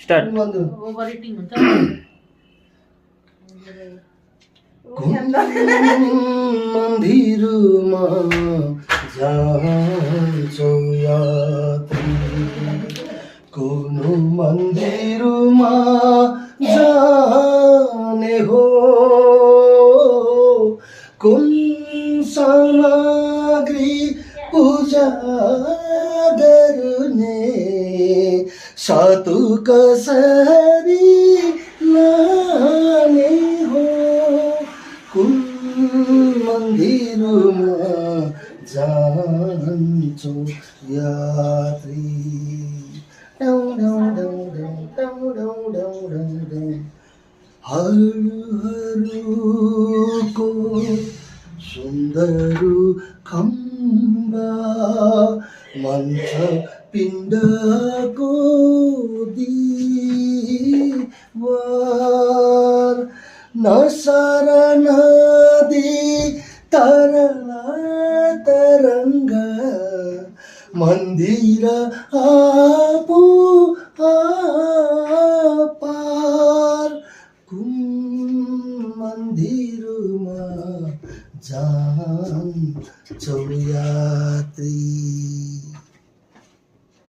Start. Over eating हुन्छ। मन्दिरमा जान्छौ यात्री, कुन मन्दिरमा जाने हो, कुन सामग्री पूजा गर्ने, सातु कसरी लाने हो, कुन मन्दिरमा जान्छौ यात्री। हरहरूको सुन्दर खम्बा मन्थ पिण्डको दीवार, नसार नदी तरला तरङ्ग, मन्दिर आफू पार, कुन मन्दिरमा जान्छौ यात्री।